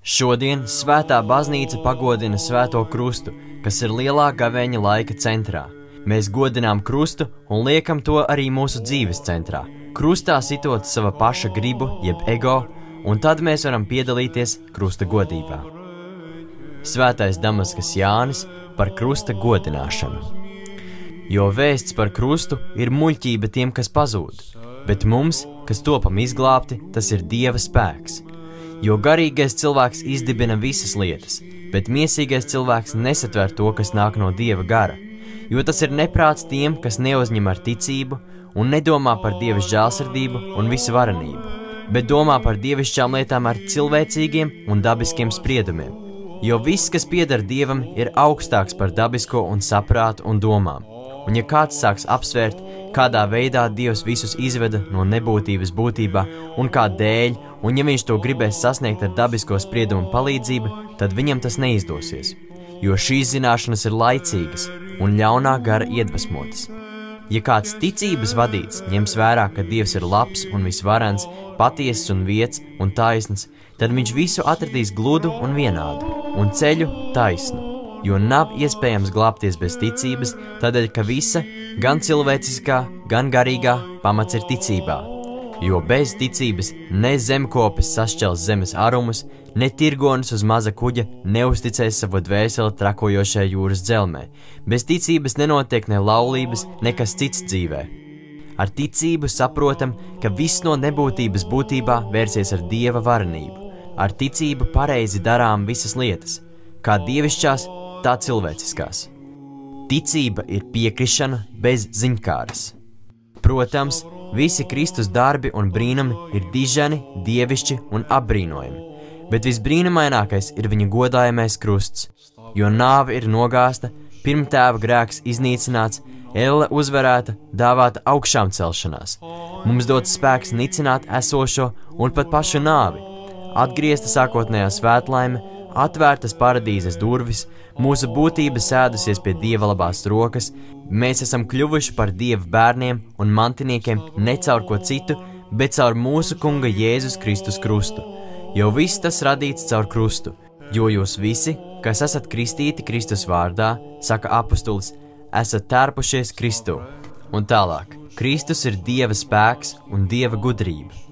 Šodien Svētā baznīca pagodina Svēto krustu, kas ir lielā gavēņa laika centrā. Mēs godinām krustu un liekam to arī mūsu dzīves centrā. Krustā sitot sava paša gribu, jeb ego, un tad mēs varam piedalīties krusta godībā. Svētais Damaskas Jānis par krusta godināšanu. Jo vēsts par krustu ir muļķība tiem, kas pazūd, bet mums, kas topam izglābti, tas ir Dieva spēks. Jo garīgais cilvēks izdibina visas lietas, bet miesīgais cilvēks nesatver to, kas nāk no Dieva gara, jo tas ir neprāts tiem, kas neuzņem ar ticību un nedomā par Dieva žēlsirdību un visu varenību, bet domā par dievišķām lietām ar cilvēcīgiem un dabiskiem spriedumiem. Jo viss, kas pieder Dievam, ir augstāks par dabisko un saprātu un domām. Un ja kāds sāks apsvērt, kādā veidā Dievs visus izveda no nebūtības būtībā un kā dēļ, un ja viņš to gribēs sasniegt ar dabisko spriedumu palīdzību, tad viņam tas neizdosies, jo šīs zināšanas ir laicīgas un ļaunā gara iedvesmotas. Ja kāds ticības vadīts ņems vērā, ka Dievs ir labs un visvarens, patiesis un vietas un taisns, tad viņš visu atradīs gludu un vienādu, un ceļu taisnu. Jo nav iespējams glābties bez ticības, tādēļ, ka visa, gan cilvēciskā, gan garīgā pamats ir ticībā. Jo bez ticības ne zemkopis sašķels zemes arumus, ne tirgonis uz maza kuģa neusticēs savu dvēseli trakojošai jūras dzelmē. Bez ticības nenotiek ne laulības, nekas cits dzīvē. Ar ticību saprotam, ka viss no nebūtības būtībā vērsies ar Dieva varenību. Ar ticību pareizi darām visas lietas, kā dievišķās, tā cilvēciskās. Ticība ir piekrišana bez ziņkāras. Protams, visi Kristus darbi un brīnumi ir dižani, dievišķi un apbrīnojami, bet visbrīnumainākais ir viņa godājamais krusts, jo nāve ir nogāsta, pirmtēva grēks iznīcināts, elle uzvarēta, dāvāta augšām celšanās. Mums dots spēks nicināt esošo un pat pašu nāvi, atgriezta sākotnējā svētlaime, atvērtas paradīzes durvis, mūsu būtība sēdusies pie Dieva labās rokas, mēs esam kļuvuši par Dieva bērniem un mantiniekiem ne caur ko citu, bet caur mūsu Kunga Jēzus Kristus krustu. Jo viss tas radīts caur krustu, jo jūs visi, kas esat kristīti Kristus vārdā, saka apustulis, esat tērpušies Kristū. Un tālāk, Kristus ir Dieva spēks un Dieva gudrība.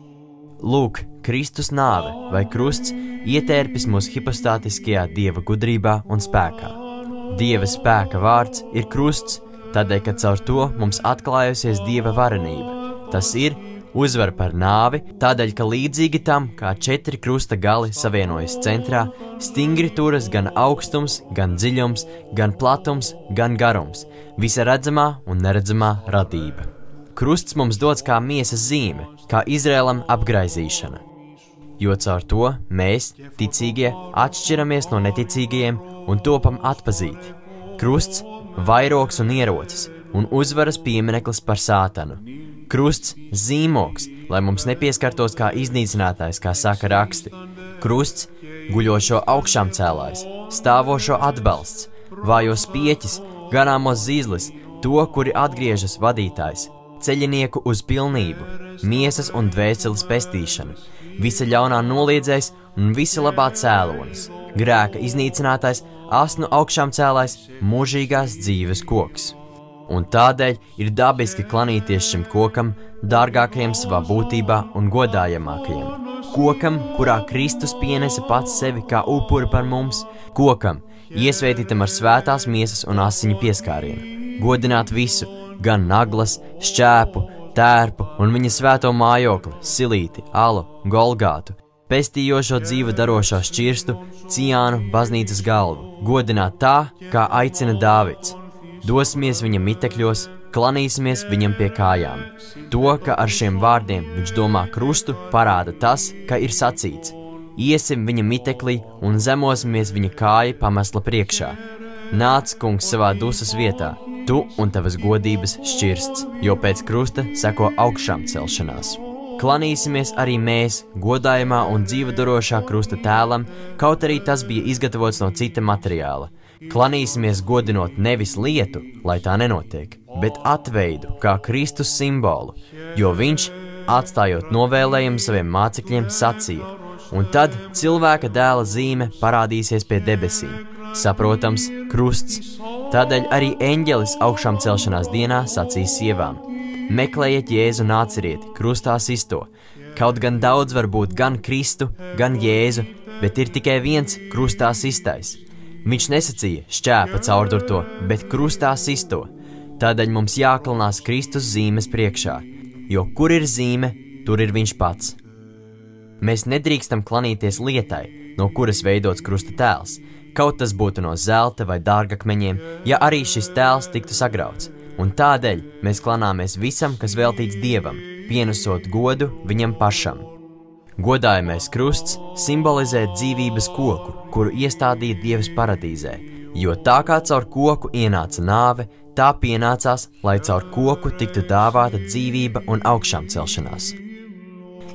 Lūk, Kristus nāve vai krusts ietērpis mūsu hipostātiskajā Dieva gudrībā un spēkā. Dieva spēka vārds ir krusts, tādēļ, ka caur to mums atklājusies Dieva varenība. Tas ir uzvar par nāvi, tādēļ, ka līdzīgi tam, kā 4 krusta gali savienojas centrā, stingri turas gan augstums, gan dziļums, gan platums, gan garums, visa redzamā un neredzamā radība. Krusts mums dots kā miesas zīme, kā Izrēlam apgraizīšana. Jo caur to mēs, ticīgie, atšķiramies no neticīgajiem un topam atpazīti. Krusts, vairogs un ierocis, un uzvaras piemineklis par sātanu. Krusts, zīmoks, lai mums nepieskartos kā iznīcinātājs, kā saka raksti. Krusts, guļošo augšām cēlājs, stāvošo atbalsts, vājos pieķis, ganāmos zīzlis, to, kuri atgriežas vadītājs, ceļinieku uz pilnību, miesas un dvēseles pestīšanu, visa ļaunā noliedzējs un visa labā cēlonis, grēka iznīcinātājs, asnu augšām cēlājs, mūžīgās dzīves koks. Un tādēļ ir dabiski klanīties šim kokam, dārgākajam savā būtībā un godājamākajam. Kokam, kurā Kristus pienesa pats sevi kā upuri par mums, kokam, iesvētītam ar svētās miesas un asiņu pieskārienu. Godināt visu, gan naglas, šķēpu, tērpu un viņa svēto mājokli, silīti, alu, golgātu, pestījošo dzīvu darošo šķirstu, Ciānu baznīcas galvu, godināt tā, kā aicina Dāvids. Dosimies viņa mitekļos, klanīsimies viņam pie kājām. To, ka ar šiem vārdiem viņš domā krustu, parāda tas, ka ir sacīts. Iesim viņa miteklī un zemosimies viņa kāja pamesla priekšā. Nāc, kungs, savā dusas vietā, tu un tavas godības šķirsts, jo pēc krusta seko augšām celšanās. Klanīsimies arī mēs, godājumā un dzīvodarošā krusta tēlam, kaut arī tas bija izgatavots no cita materiāla. Klanīsimies godinot nevis lietu, lai tā nenotiek, bet atveidu kā Kristus simbolu, jo viņš, atstājot novēlējumu saviem mācekļiem, sacīja: Un tad cilvēka dēla zīme parādīsies pie debesīm. Saprotams, krusts. Tādēļ arī eņģelis augšām celšanās dienā sacīs sievām: meklējiet Jēzu Nācerieti, krustā sisto. Kaut gan daudz var būt gan Kristu, gan Jēzu, bet ir tikai viens krustā sistais. Viņš nesacīja šķēpa caurdurto, bet krustā sisto. Tādēļ mums jāklanās Kristus zīmes priekšā, jo kur ir zīme, tur ir viņš pats. Mēs nedrīkstam klanīties lietai, no kuras veidots krusta tēls, kaut tas būtu no zelta vai dārgakmeņiem, ja arī šis tēls tiktu sagrauts. Un tādēļ mēs klanāmies visam, kas veltīts Dievam, pienesot godu viņam pašam. Godājamais krusts simbolizē dzīvības koku, kuru iestādīja Dievs paradīzē, jo tā kā caur koku ienāca nāve, tā pienācās, lai caur koku tiktu dāvāta dzīvība un augšām celšanās.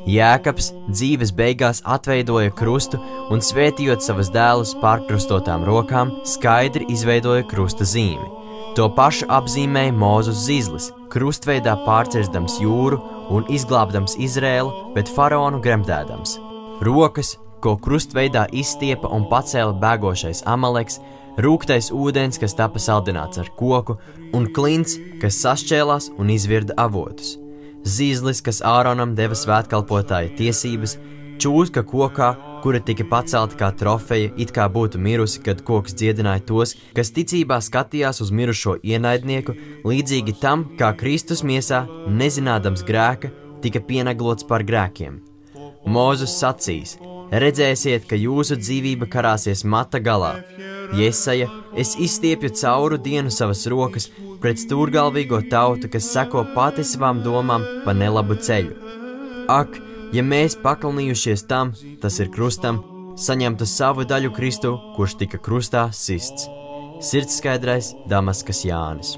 Jēkabs dzīves beigās atveidoja krustu un svētījot savas dēlus pārkrustotām rokām, skaidri izveidoja krusta zīmi. To pašu apzīmēja Mūzes zizlis, krustveidā pārcirstams jūru un izglābdams Izrēlu, bet faraonu gremdēdams. Rokas, ko krustveidā izstiepa un pacēla bēgošais Amaleks, rūgtais ūdens, kas tapa saldināts ar koku, un klints, kas sašķēlās un izvirda avotus. Zīzlis, kas Āronam deva svētkalpotāja tiesības, čūska kokā, kura tika pacelta kā trofeja, it kā būtu mirusi, kad koks dziedināja tos, kas ticībā skatījās uz mirušo ienaidnieku, līdzīgi tam, kā Kristus miesā, nezinādams grēka, tika pienaglots par grēkiem. Mūzes sacīs: redzēsiet, ka jūsu dzīvība karāsies mata galā. Jesaja: es izstiepju cauru dienu savas rokas pret stūrgalvīgo tautu, kas seko pati savām domām pa nelabu ceļu. Ak, ja mēs paklanījušies tam, tas ir krustam, saņemtu savu daļu Kristu, kurš tika krustā sists. Sirdskaidrais Damaskas Jānis.